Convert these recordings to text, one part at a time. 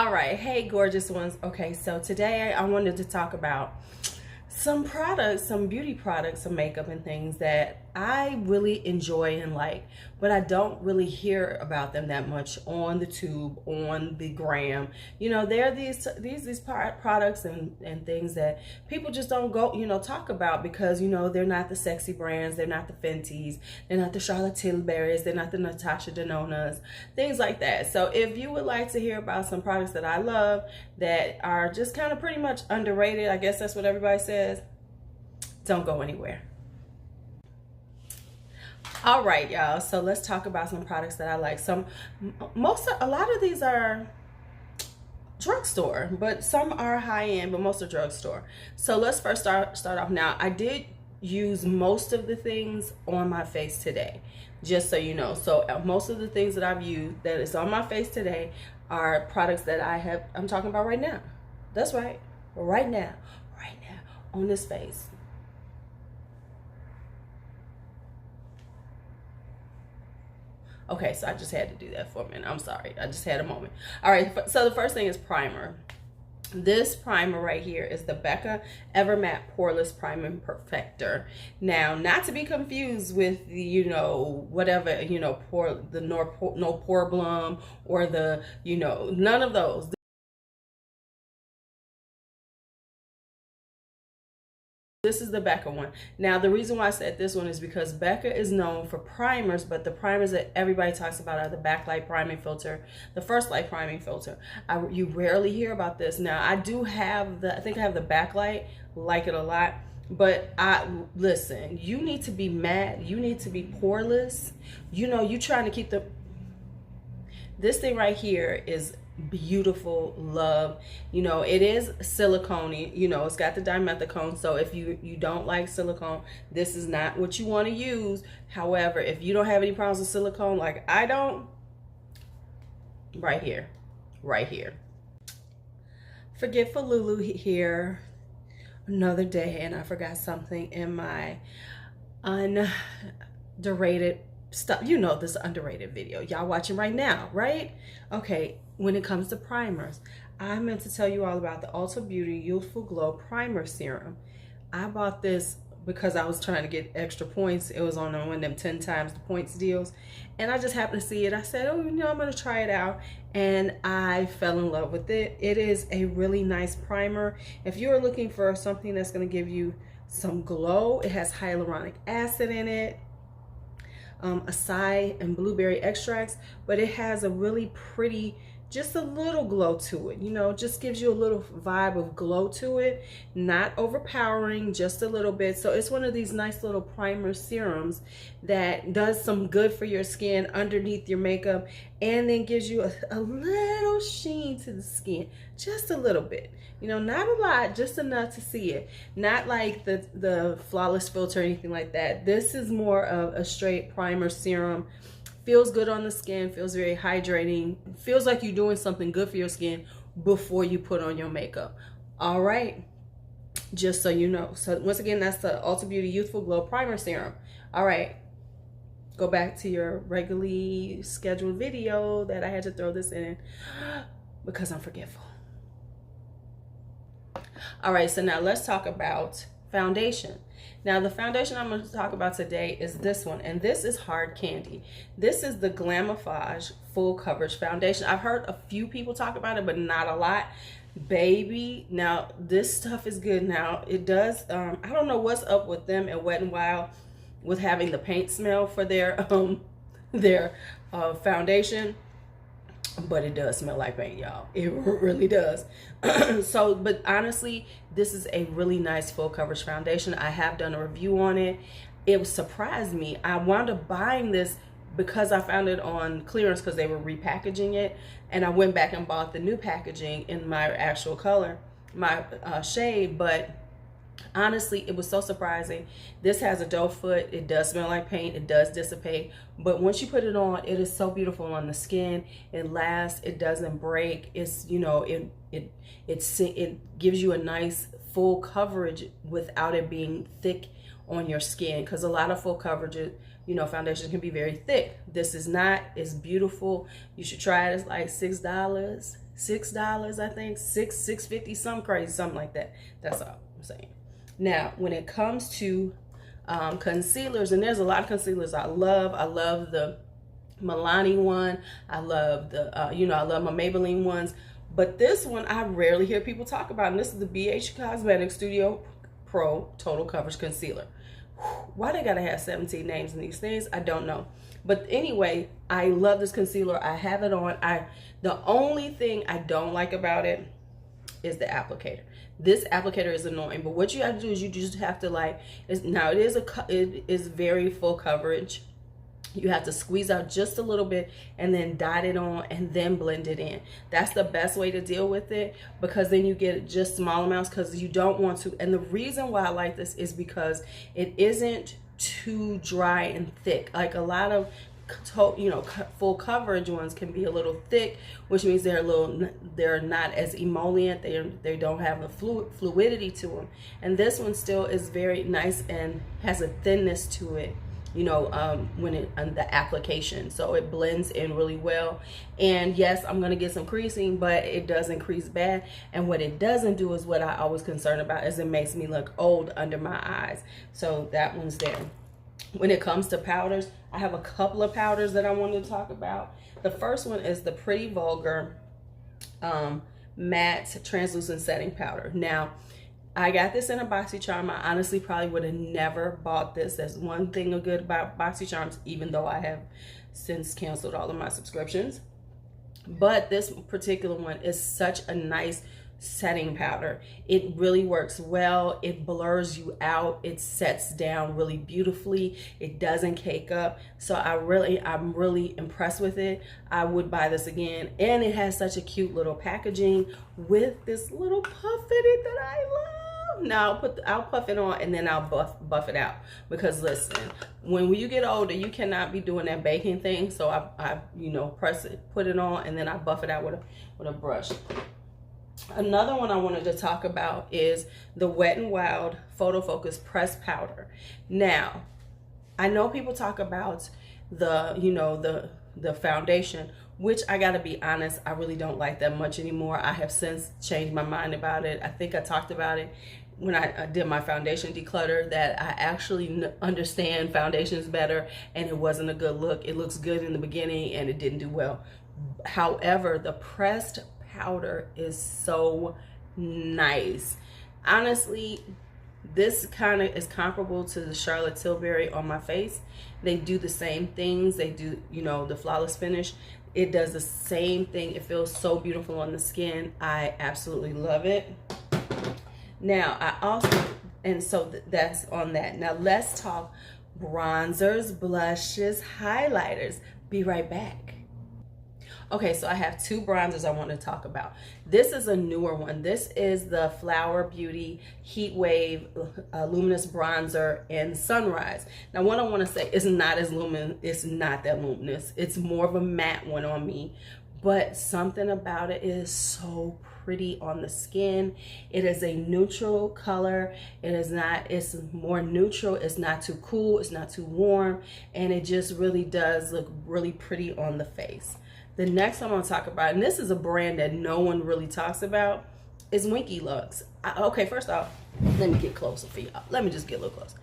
All right, hey gorgeous ones. Okay, so today I wanted to talk about some products, some beauty products, some makeup and things that I really enjoy and like, but I don't really hear about them that much on the tube, on the gram. You know, there are these products and things that people just don't go, talk about because, they're not the sexy brands, they're not the Fenties, they're not the Charlotte Tilburys, they're not the Natasha Denonas, things like that. So if you would like to hear about some products that I love that are just kind of pretty much underrated, I guess that's what everybody says, don't go anywhere. All right, y'all, so let's talk about some products that I like. A lot of these are drugstore, but some are high-end, but most are drugstore. So let's first start off. Now, I did use most of the things on my face today, just so you know. So most of the things that I've used that is on my face today are products that I'm talking about right now. That's right, right now on this face. Okay, so I just had to do that for a minute. I'm sorry. I just had a moment. All right, so the first thing is primer. This primer right here is the Becca Evermatte Poreless Priming Perfector. Now, not to be confused with the, whatever, the No Pore Blum or the, none of those. This is the Becca one. Now, the reason why I said this one is because Becca is known for primers, but the primers that everybody talks about are the backlight priming filter, the first light priming filter. You rarely hear about this. Now, I do have I think I have the backlight, like it a lot, but listen, you need to be matte, you need to be poreless. You trying to keep this thing right here is beautiful, love. It is silicone, it's got the dimethicone, so if you don't like silicone, this is not what you want to use. However, if you don't have any problems with silicone like I don't, right here Forgetful Lulu here, another day, and I forgot something in my underrated stuff. This underrated video y'all watching right now, right? Okay, when it comes to primers, I meant to tell you all about the Ulta Beauty Youthful Glow Primer Serum. I bought this because I was trying to get extra points. It was on one of them 10 times the points deals, and I just happened to see it. I said, oh, I'm gonna try it out, and I fell in love with it. It is a really nice primer. If you're looking for something that's gonna give you some glow, it has hyaluronic acid in it, acai and blueberry extracts, but it has a really pretty, just a little glow to it, just gives you a little vibe of glow to it, not overpowering, just a little bit. So it's one of these nice little primer serums that does some good for your skin underneath your makeup, and then gives you a little sheen to the skin, just a little bit, not a lot, just enough to see it. Not like the Flawless Filter or anything like that. This is more of a straight primer serum. Feels good on the skin, feels very hydrating, feels like you're doing something good for your skin before you put on your makeup. All right, just so you know. So once again, that's the Ulta Beauty Youthful Glow Primer Serum. All right, go back to your regularly scheduled video that I had to throw this in because I'm forgetful. All right, so now let's talk about foundation. Now, the foundation I'm going to talk about today is this one, and this is hard candy. This is the Glamifage Full Coverage Foundation. I've heard a few people talk about it, but not a lot. Baby, now this stuff is good. Now, it does, I don't know what's up with them at Wet n Wild with having the paint smell for their foundation. But it does smell like paint, y'all. It really does. So, but honestly, this is a really nice full coverage foundation. I have done a review on it. It surprised me. I wound up buying this because I found it on clearance because they were repackaging it. And I went back and bought the new packaging in my actual color, my shade. But honestly, it was so surprising. This has a doe foot. It does smell like paint. It does dissipate. But once you put it on, it is so beautiful on the skin. It lasts. It doesn't break. It's, it gives you a nice full coverage without it being thick on your skin. Because a lot of full you know, foundations can be very thick. This is not. It's beautiful. You should try it. It's like $6, I think, $6.50, something crazy, something like that. That's all I'm saying. Now, when it comes to concealers, and there's a lot of concealers I love. I love the Milani one. I love the, you know, I love my Maybelline ones. But this one I rarely hear people talk about, and this is the BH Cosmetics Studio Pro Total Coverage Concealer. Why they gotta have 17 names in these things, I don't know. But anyway, I love this concealer. I have it on. The only thing I don't like about it is the applicator. This applicator is annoying, but what you have to do is you just have to like, it is very full coverage. You have to squeeze out just a little bit and then dot it on and then blend it in. That's the best way to deal with it, because then you get just small amounts, because you don't want to. And the reason why I like this is because it isn't too dry and thick. Like a lot of, you know, full coverage ones can be a little thick, which means they're not as emollient. They don't have a fluidity to them. And this one still is very nice and has a thinness to it, you know, when the application, so it blends in really well. And yes, I'm gonna get some creasing, but it doesn't crease bad. And what it doesn't do is what I always concerned about, is it makes me look old under my eyes. So that one's there. When it comes to powders, I have a couple of powders that I wanted to talk about. The first one is the Pretty Vulgar matte translucent setting powder. Now, I got this in a BoxyCharm. I honestly probably would have never bought this. That's one thing good about BoxyCharms, even though I have since canceled all of my subscriptions. But this particular one is such a nice setting powder. It really works well. It blurs you out. It sets down really beautifully. It doesn't cake up. So I'm really impressed with it. I would buy this again. And it has such a cute little packaging with this little puff in it that I love. Now I'll puff it on and then I'll buff it out, because listen, when you get older, you cannot be doing that baking thing. So I you know, press it, put it on, and then I buff it out with a brush. Another one I wanted to talk about is the Wet n Wild Photo Focus Press Powder. Now, I know people talk about the, you know, the foundation, which I gotta be honest, I really don't like that much anymore. I have since changed my mind about it. I think I talked about it when I did my foundation declutter, that I actually understand foundations better, and it wasn't a good look. It looks good in the beginning and it didn't do well. However, the pressed powder is so nice. Honestly, this kind of is comparable to the Charlotte Tilbury on my face. They do the same things. They do, you know, the flawless finish. It does the same thing. It feels so beautiful on the skin. I absolutely love it. Now, that's on that. Now let's talk bronzers, blushes, highlighters. Be right back. Okay, so I have two bronzers I want to talk about. This is a newer one. This is the Flower Beauty Heat Wave Luminous Bronzer in Sunrise. Now, what I want to say is not as luminous. It's not that luminous. It's more of a matte one on me, but something about it is so pretty on the skin. It is a neutral color. It's more neutral. It's not too cool. It's not too warm. And it just really does look really pretty on the face. The next one I'm going to talk about, and this is a brand that no one really talks about, is Winky Lux. Okay, first off, let me get closer for y'all. Let me just get a little closer.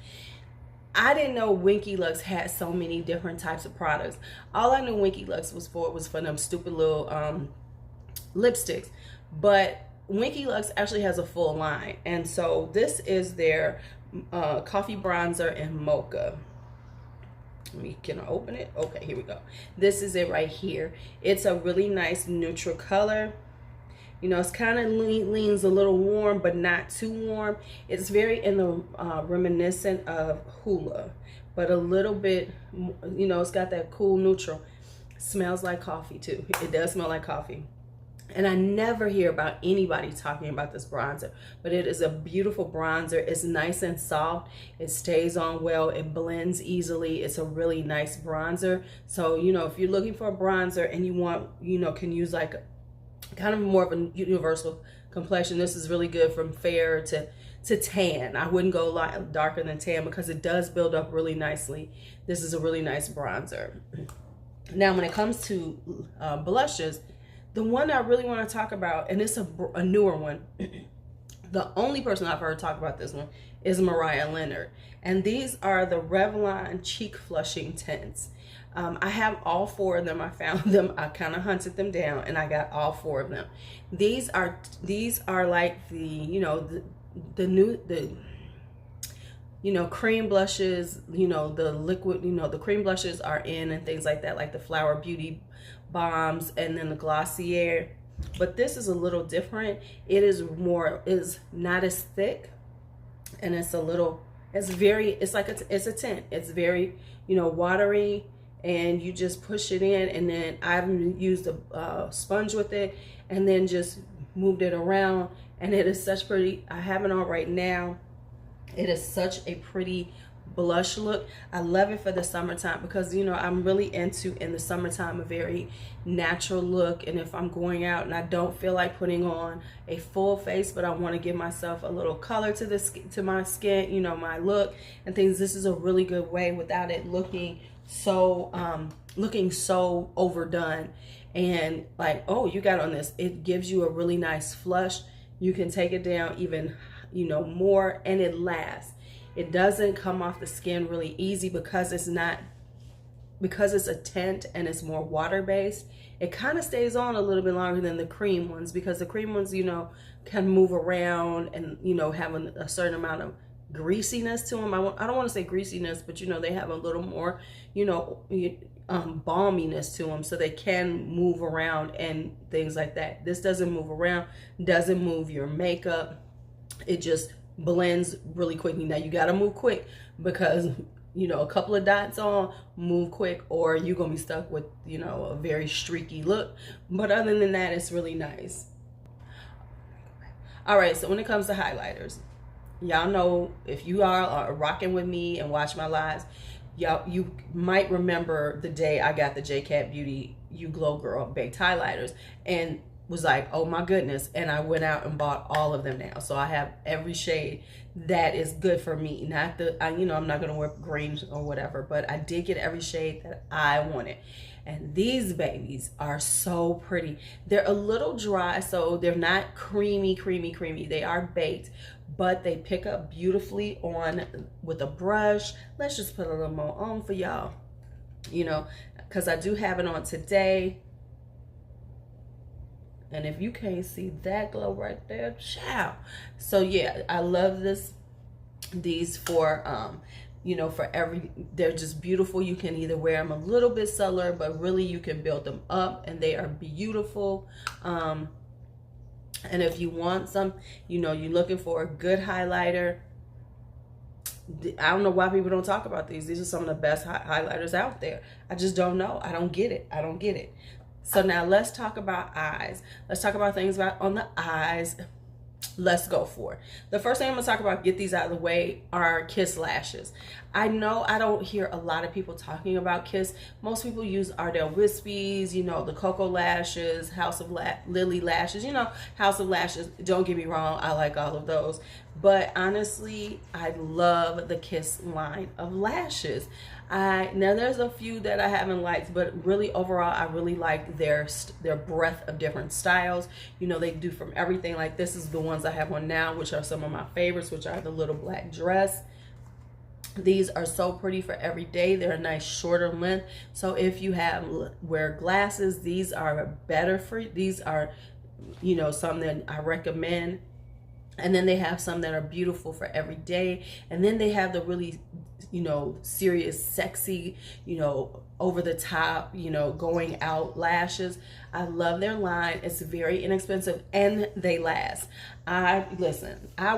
I didn't know Winky Lux had so many different types of products. All I knew Winky Lux was for them stupid little lipsticks. But Winky Lux actually has a full line. And so this is their coffee bronzer in mocha. Can I open it? Okay, here we go. This is it right here. It's a really nice neutral color. You know, it's kind of leans a little warm, but not too warm. It's very in the reminiscent of Hoola, but a little bit, you know, it's got that cool neutral. Smells like coffee too. It does smell like coffee. And I never hear about anybody talking about this bronzer, but it is a beautiful bronzer. It's nice and soft. It stays on well. It blends easily. It's a really nice bronzer. So, you know, if you're looking for a bronzer and you want, you know, can use like kind of more of a universal complexion. This is really good from fair to tan. I wouldn't go a lot darker than tan because it does build up really nicely. This is a really nice bronzer. Now, when it comes to blushes, the one I really want to talk about, and it's a newer one, the only person I've heard talk about this one is Mariah Leonard. And these are the Revlon Cheek Flushing Tints. I have all 4 of them. I found them. I kind of hunted them down, and I got all 4 of them. These are like the cream blushes. The liquid. The cream blushes are in and things like that, like the Flower Beauty bombs, and then the Glossier. But this is a little different. It is not as thick, and it's a tint. It's very watery, and you just push it in, and then I've used a sponge with it and then just moved it around, and it is such pretty. I have it on right now. It is such a pretty blush look. I love it for the summertime because I'm really into, in the summertime, a very natural look. And if I'm going out and I don't feel like putting on a full face, but I want to give myself a little color to my skin, my look and things, this is a really good way without it looking so overdone and like, oh, you got on this. It gives you a really nice flush. You can take it down even more, and it lasts. It doesn't come off the skin really easy because it's a tint and it's more water based. It kind of stays on a little bit longer than the cream ones, because the cream ones can move around and have a certain amount of greasiness to them. I don't want to say greasiness, but they have a little more balminess to them, so they can move around and things like that. This doesn't move around, doesn't move your makeup. It just blends really quickly. Now you got to move quick because a couple of dots on, move quick, or you're gonna be stuck with a very streaky look. But other than that, it's really nice. All right, so when it comes to highlighters, y'all know, if you are rocking with me and watch my lives, you might remember the day I got the JCat Beauty You Glow Girl baked highlighters and was like, oh my goodness, and I went out and bought all of them now. So I have every shade that is good for me. Not I'm not gonna wear green or whatever, but I did get every shade that I wanted. And these babies are so pretty. They're a little dry, so they're not creamy. They are baked, but they pick up beautifully on with a brush. Let's just put a little more on for y'all, because I do have it on today. And if you can't see that glow right there, ciao. So yeah, I love these for they're just beautiful. You can either wear them a little bit subtler, but really you can build them up, and they are beautiful. And if you want some, you're looking for a good highlighter, I don't know why people don't talk about these. These are some of the best highlighters out there. I just don't know. I don't get it. So now let's talk about eyes. Let's talk about things on the eyes. Let's go for it. The first thing I'm gonna talk about, get these out of the way, are Kiss lashes. I know I don't hear a lot of people talking about Kiss. Most people use Ardell Wispies, the Cocoa lashes, House of Lily lashes, House of Lashes. Don't get me wrong, I like all of those. But honestly, I love the Kiss line of lashes. Now there's a few that I haven't liked, but really overall I really like their breadth of different styles. They do from everything. Like, this is the ones I have on now, which are some of my favorites, which are the little black dress. These are so pretty for every day. They're a nice shorter length, so if you wear glasses, these are better for you. These are some that I recommend. And then they have some that are beautiful for every day. And then they have the really, serious, sexy, over the top, going out lashes. I love their line. It's very inexpensive and they last. I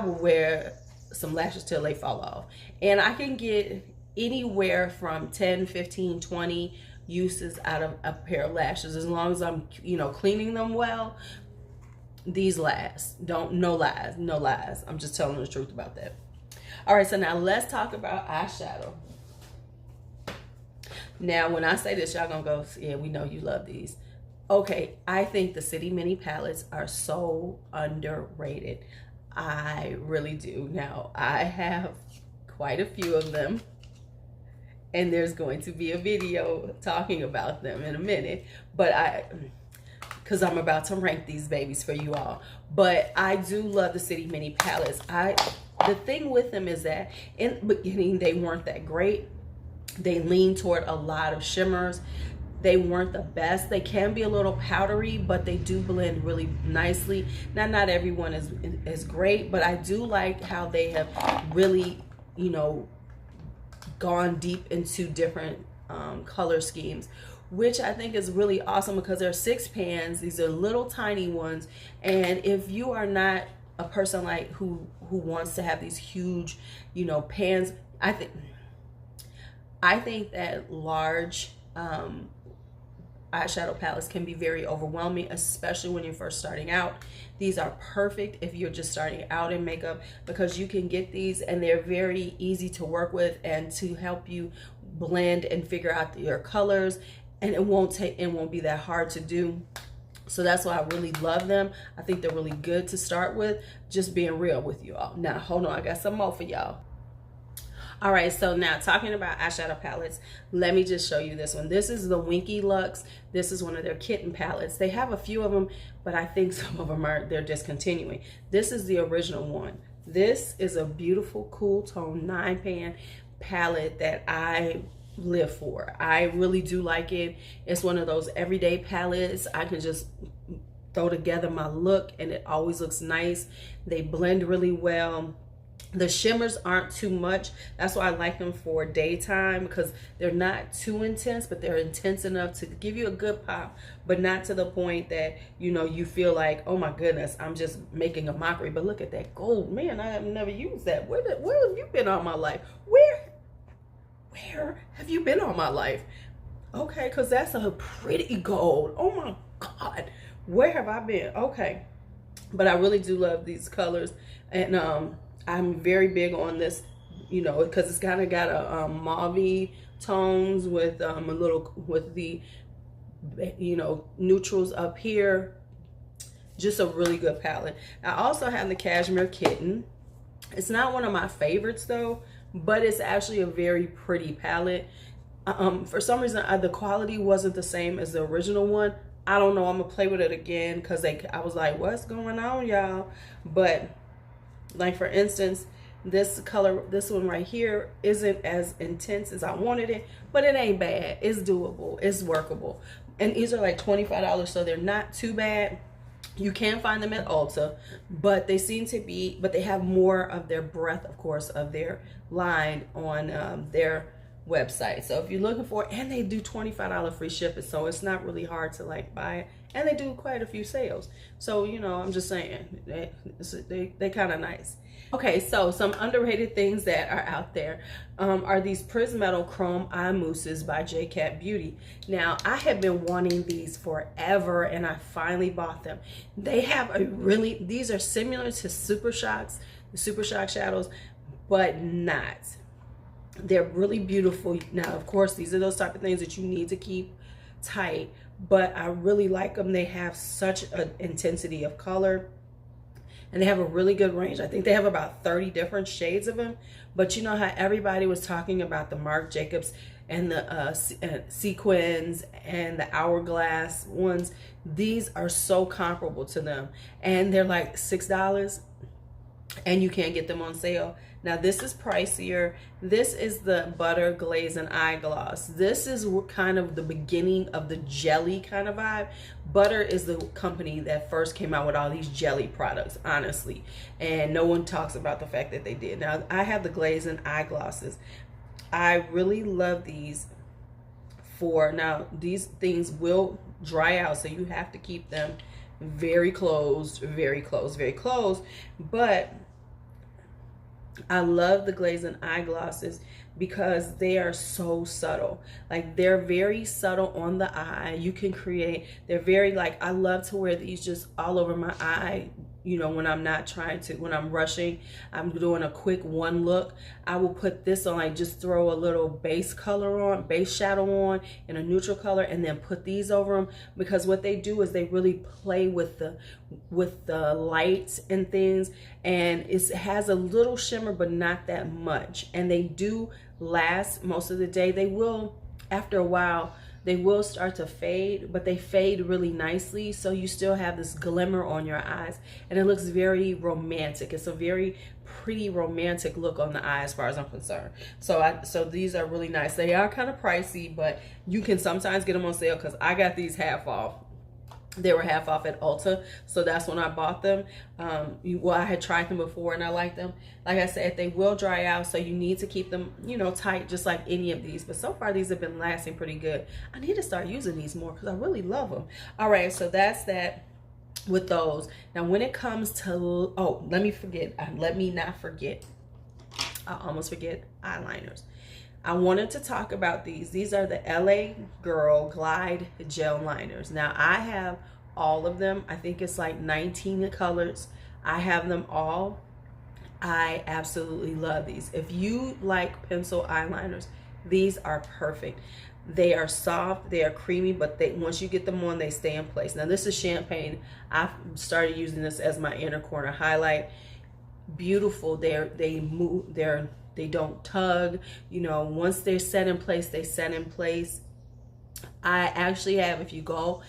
will wear some lashes till they fall off. And I can get anywhere from 10, 15, 20 uses out of a pair of lashes, as long as I'm, cleaning them well. These last. No lies. I'm just telling the truth about that. All right, so now let's talk about eyeshadow. Now, when I say this, y'all gonna go, yeah, we know you love these. Okay, I think the City Mini palettes are so underrated. I really do. Now, I have quite a few of them, and there's going to be a video talking about them in a minute, but because I'm about to rank these babies for you all. But I do love the City Mini palettes. The thing with them is that in the beginning, they weren't that great. They lean toward a lot of shimmers. They weren't the best. They can be a little powdery, but they do blend really nicely. Now, not everyone is great, but I do like how they have really, you know, gone deep into different color schemes, which I think is really awesome because there are 6 pans. These are little tiny ones, and if you are not a person like who wants to have these huge, you know, pans, I think that large eyeshadow palettes can be very overwhelming, especially when you're first starting out. These are perfect if you're just starting out in makeup, because you can get these and they're very easy to work with and to help you blend and figure out your colors, and it won't be that hard to do. So that's why I really love them. I think they're really good to start with, just being real with you all. Now, hold on, I got some more for y'all. All right, so now talking about eyeshadow palettes, let me just show you this one. This is the Winky Luxe. This is one of their kitten palettes. They have a few of them, but I think some of them they're discontinuing. This is the original one. This is a beautiful cool tone 9-pan palette that I live for. I really do like it. It's one of those everyday palettes. I can just throw together my look and it always looks nice. They blend really well. The shimmers aren't too much. That's why I like them for daytime, because they're not too intense, but they're intense enough to give you a good pop, but not to the point that, you know, you feel like, oh my goodness, I'm just making a mockery. But look at that gold. Man, I have never used that. Where have you been all my life? Where have you been all my life? Okay, because that's a pretty gold. Oh my God. Where have I been? Okay. But I really do love these colors. And I'm very big on this, you know, because it's kind of got a mauve tones with with the, you know, neutrals up here. Just a really good palette. I also have the Cashmere Kitten. It's not one of my favorites though, but it's actually a very pretty palette. For some reason, the quality wasn't the same as the original one. I don't know. I'm gonna play with it again because I was like, what's going on, y'all? But like, for instance, this color, this one right here, isn't as intense as I wanted it, but it ain't bad. It's doable. It's workable. And these are like $25, so they're not too bad. You can find them at Ulta, but they seem to be, but they have more of their breadth, of course, of their line on their website. So if you're looking for it, and they do $25 free shipping, so it's not really hard to like buy it. And they do quite a few sales. So, you know, I'm just saying, they kind of nice. Okay, so some underrated things that are out there are these Prismetal Chrome Eye Mousses by J Cat Beauty. Now, I have been wanting these forever, and I finally bought them. They have these are similar to Super Shocks, the Super Shock shadows, but not. They're really beautiful. Now, of course, these are those type of things that you need to keep tight, but I really like them. They have such an intensity of color, and they have a really good range. I think they have about 30 different shades of them. But you know how everybody was talking about the Marc Jacobs and the sequins and the hourglass ones? These are so comparable to them, and they're like $6, and you can't get them on sale. Now, this is pricier. This is the Butter Glaze and Eye Gloss. This is kind of the beginning of the jelly kind of vibe. Butter is the company that first came out with all these jelly products, honestly. And no one talks about the fact that they did. Now, I have the Glaze and Eye Glosses. I really love these now, these things will dry out, so you have to keep them very closed, very closed, very closed. But I love the Glaze and Eye Glosses because they are so subtle. Like, they're very subtle on the eye. You can create, they're very, like, I love to wear these just all over my eye, you know, when I'm not trying to, when I'm rushing, I'm doing a quick one look, I will put this on, like just throw a little base color on, base shadow on, and a neutral color, and then put these over them, because what they do is they really play with the lights and things, and it has a little shimmer but not that much, and they do last most of the day. They will, after a while, they will start to fade, but they fade really nicely, so you still have this glimmer on your eyes, and it looks very romantic. It's a very pretty romantic look on the eye as far as I'm concerned. So these are really nice. They are kind of pricey, but you can sometimes get them on sale, because I got these half off. They were half off at Ulta, so that's when I bought them. Well, I had tried them before and I liked them. Like I said, they will dry out, so you need to keep them, you know, tight, just like any of these. But so far, these have been lasting pretty good. I need to start using these more because I really love them. All right, so that's that with those. Now, when it comes to, oh, let me not forget. I almost forget eyeliners. I wanted to talk about these. These are the LA Girl Glide Gel Liners. Now, I have all of them. I think it's like 19 colors. I have them all. I absolutely love these. If you like pencil eyeliners, these are perfect. They are soft, they are creamy, but once you get them on, they stay in place. Now, this is champagne. I started using this as my inner corner highlight. Beautiful. They don't tug, you know, once they're set in place, they set in place. I actually have, if you go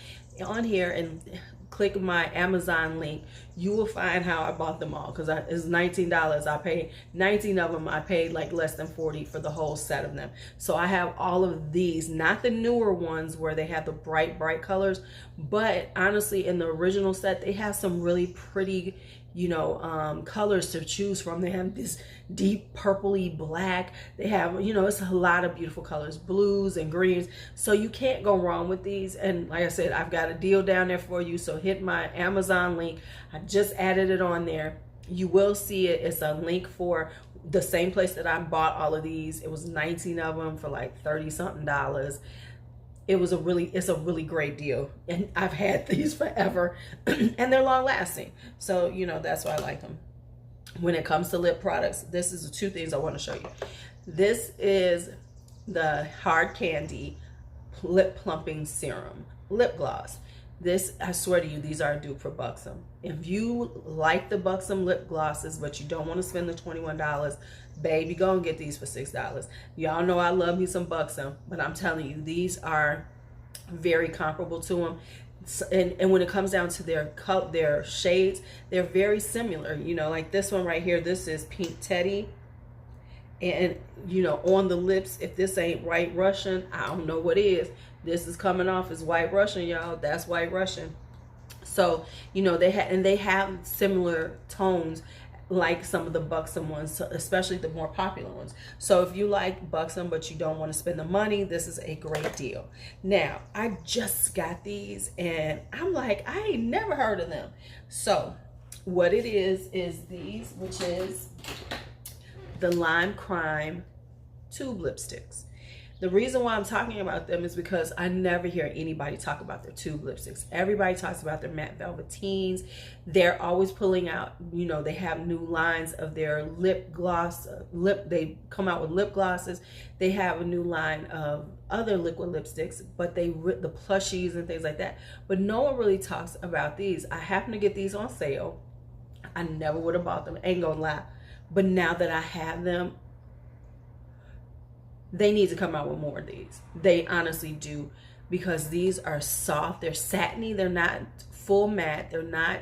on here and click my Amazon link, you will find how I bought them all, because it's $19. I paid 19 of them. I paid like less than 40 for the whole set of them. So I have all of these, not the newer ones where they have the bright colors, but honestly, in the original set, they have some really pretty, you know, colors to choose from. They have this deep purpley black. They have, you know, it's a lot of beautiful colors, blues and greens. So you can't go wrong with these. And like I said, I've got a deal down there for you. So hit my Amazon link. I just added it on there. You will see it. It's a link for the same place that I bought all of these. It was 19 of them for like $30-something. It's a really great deal, and I've had these forever and they're long lasting, so you know, that's why I like them. When it comes to lip products, this is the two things I want to show you. This is the Hard Candy Lip Plumping Serum Lip Gloss. This, I swear to you, these are a dupe for Buxom. If you like the Buxom lip glosses, but you don't want to spend the $21, baby, go and get these for $6. Y'all know I love me some Buxom, but I'm telling you, these are very comparable to them. And when it comes down to their shades, they're very similar. You know, like this one right here, this is Pink Teddy. And, you know, on the lips, if this ain't White Russian, I don't know what is. This is coming off as White Russian, y'all. That's White Russian. So, you know, they have similar tones like some of the Buxom ones, especially the more popular ones. So if you like Buxom but you don't want to spend the money, this is a great deal. Now, I just got these and I'm like, I ain't never heard of them. So what it is these, which is the Lime Crime tube lipsticks. The reason why I'm talking about them is because I never hear anybody talk about their tube lipsticks. Everybody talks about their matte velveteens. They're always pulling out, you know, they have new lines of their lip gloss, they come out with lip glosses. They have a new line of other liquid lipsticks, but the plushies and things like that. But no one really talks about these. I happen to get these on sale. I never would have bought them, ain't gonna lie. But now that I have them, they need to come out with more of these. They honestly do, because these are soft, they're satiny, they're not full matte, they're not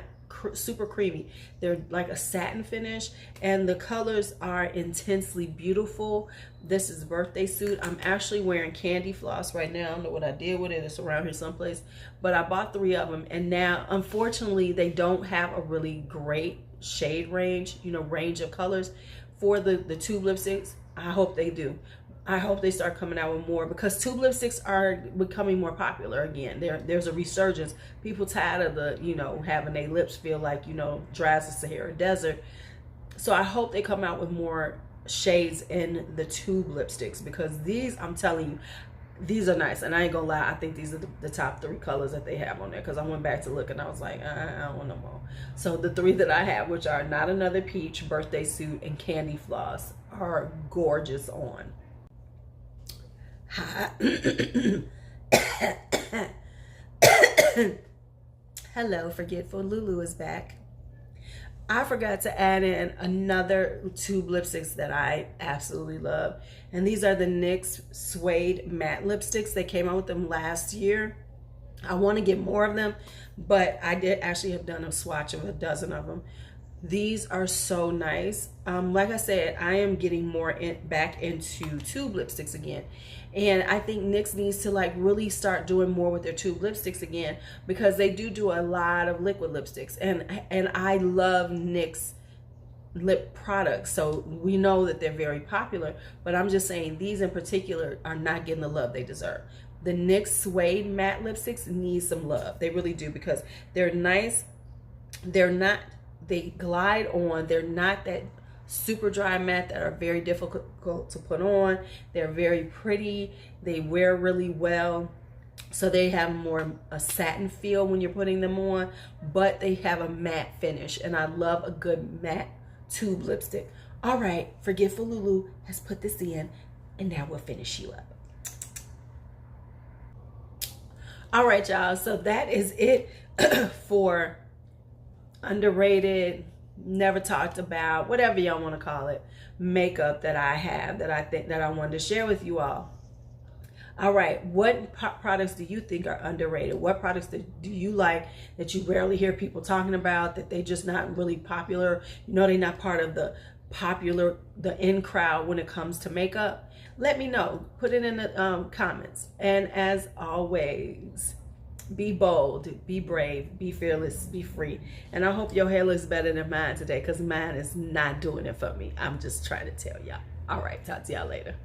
super creamy. They're like a satin finish, and the colors are intensely beautiful. This is Birthday Suit. I'm actually wearing Candy Floss right now. I don't know what I did with it. It's around here someplace, but I bought 3 of them, and now unfortunately they don't have a really great shade range, you know, range of colors for the tube lipsticks. I hope they do. I hope they start coming out with more, because tube lipsticks are becoming more popular again. There's a resurgence. People tired of the, you know, having their lips feel like, you know, dry as the Sahara Desert. So I hope they come out with more shades in the tube lipsticks, because these, I'm telling you, these are nice, and I ain't gonna lie, I think these are the top 3 colors that they have on there, because I went back to look and I was like, I don't want no more. So the 3 that I have, which are Not Another Peach, Birthday Suit, and Candy Floss, are gorgeous on. Hello, Forgetful Lulu is back. I forgot to add in another tube lipsticks that I absolutely love. And these are the NYX Suede Matte Lipsticks. They came out with them last year. I want to get more of them, but I did actually have done a swatch of a dozen of them. These are so nice. Like I said, I am getting more back into tube lipsticks again. And I think NYX needs to like really start doing more with their tube lipsticks again, because they do a lot of liquid lipsticks. And I love NYX lip products, so we know that they're very popular, but I'm just saying these in particular are not getting the love they deserve. The NYX Suede Matte Lipsticks need some love. They really do, because they're nice. They glide on. They're not that super dry matte that are very difficult to put on. They're very pretty. They wear really well. So they have more a satin feel when you're putting them on, but they have a matte finish. And I love a good matte tube lipstick. All right, Forgetful Lulu has put this in, and now we'll finish you up. All right, y'all. So that is it for underrated, never talked about, whatever y'all want to call it, makeup that I have that I think that I wanted to share with you all. All right, what products do you think are underrated? What products do you like that you rarely hear people talking about, that they just not really popular? You know, they're not part of the in crowd when it comes to makeup? Let me know. Put it in the comments. And as always, be bold, be brave, be fearless, be free. And I hope your hair looks better than mine today, because mine is not doing it for me. I'm just trying to tell y'all. All right, talk to y'all later.